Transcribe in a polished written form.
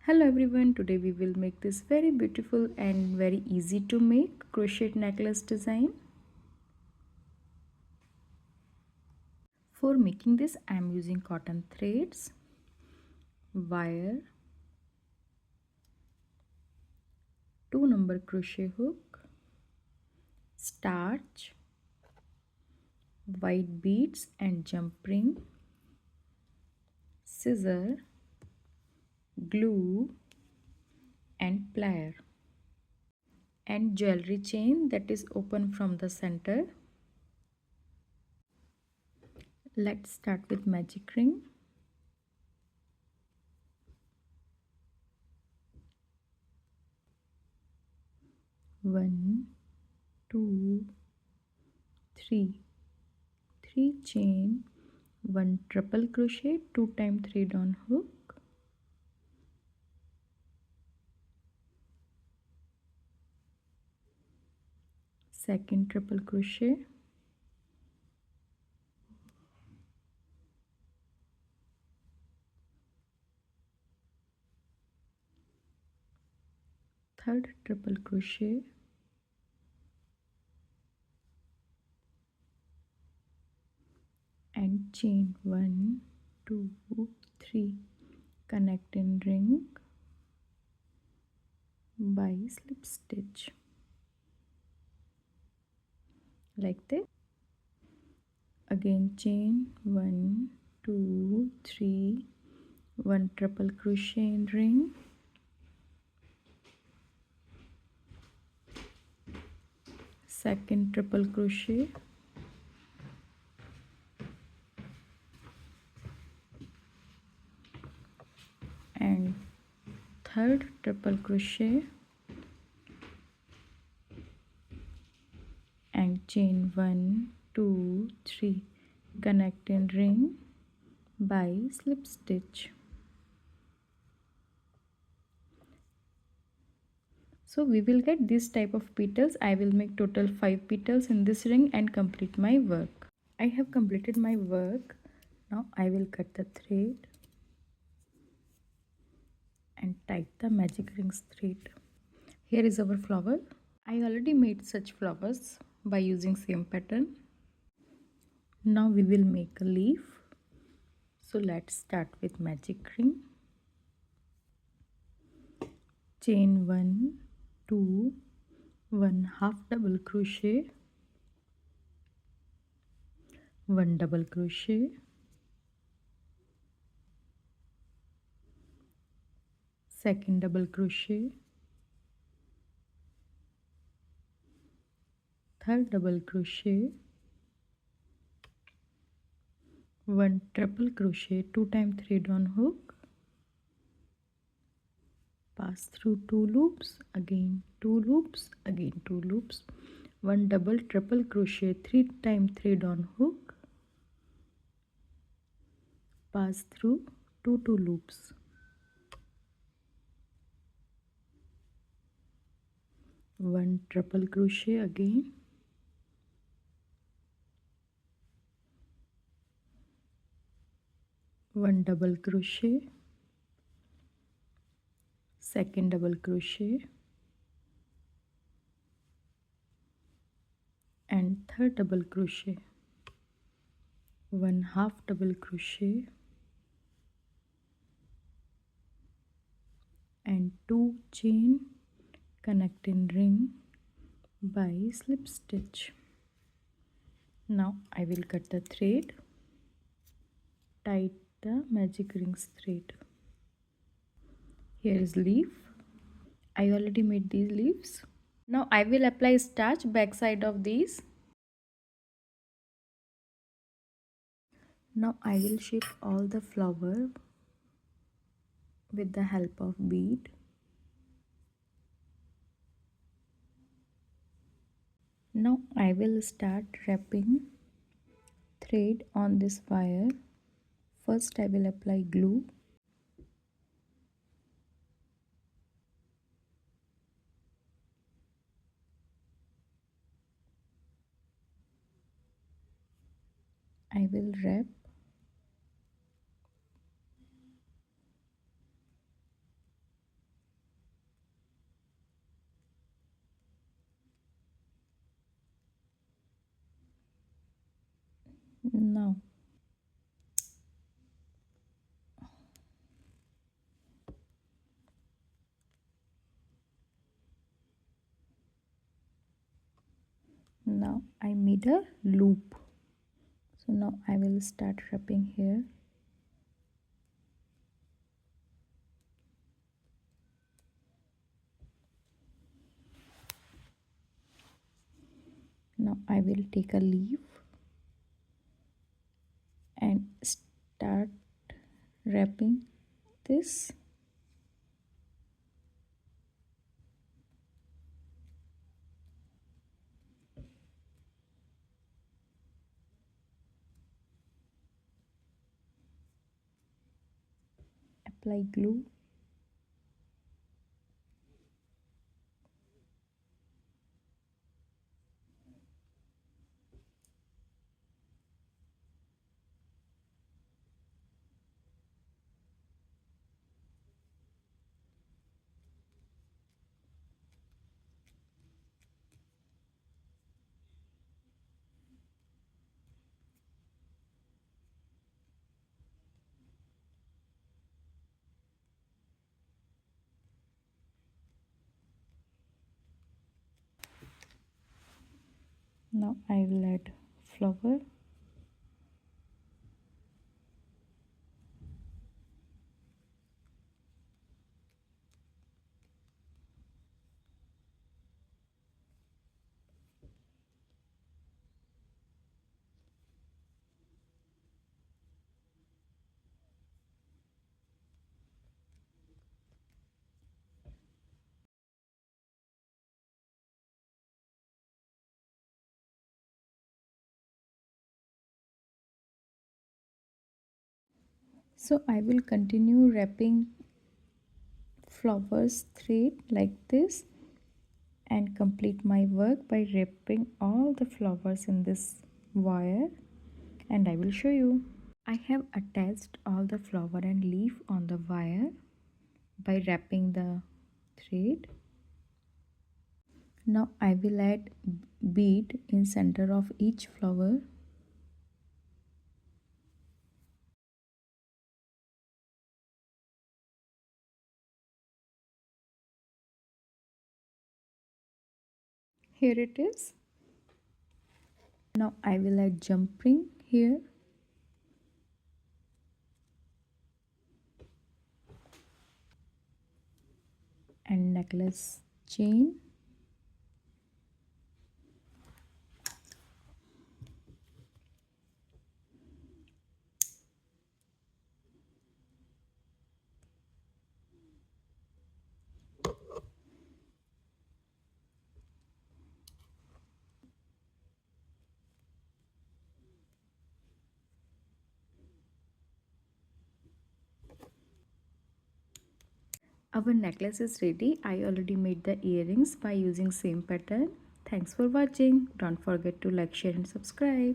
Hello everyone, today we will make this very beautiful and very easy to make crochet necklace design. For making this I am using cotton threads, wire, 2 number crochet hook, starch, white beads and jump ring, scissor, glue and plier, and jewelry chain that is open from the center. Let's start with magic ring. One, two, three chain, 1 triple crochet, 2 times thread on hook, second triple crochet, third triple crochet, and chain 1, 2, 3, connect in ring by slip stitch like this. Again chain 1, 2, 3, 1 triple crochet in ring, second triple crochet, and third triple crochet, and chain 1, 2, 3, connect in ring by slip stitch. So we will get this type of petals. I will make total 5 petals in this ring and complete my work. I have completed my work. Now I will cut the thread and tie the magic rings thread. Here is our flower. I already made such flowers by using same pattern. Now we will make a leaf. So let's start with magic ring. Chain 1, 2, 1 half double crochet, 1 double crochet, second double crochet, third double crochet, 1 triple crochet, 2 times thread on hook, pass through 2 loops, again 2 loops, again 2 loops, 1 double triple crochet, 3 times thread on hook, pass through 2 loops, 1 triple crochet again, one double crochet, second double crochet, and third double crochet, 1 half double crochet, and 2 chain, connect in ring by slip stitch. Now I will cut the thread, tie the magic rings thread. Here is leaf. I already made these leaves. Now I will apply starch back side of these. Now I will shape all the flower with the help of bead. Now I will start wrapping thread on this wire. First I will apply glue. I will wrap Now I made a loop. So now I will start wrapping here. Now I will take a leaf and start wrapping this. Apply glue. Now I will add flower. So I will continue wrapping flowers thread like this and complete my work by wrapping all the flowers in this wire, and I will show you. I have attached all the flower and leaf on the wire by wrapping the thread. Now I will add bead in center of each flower. Here it is. Now I will add jump ring here. And necklace chain. Our necklace is ready. I already made the earrings by using same pattern. Thanks for watching. Don't forget to like, share and subscribe.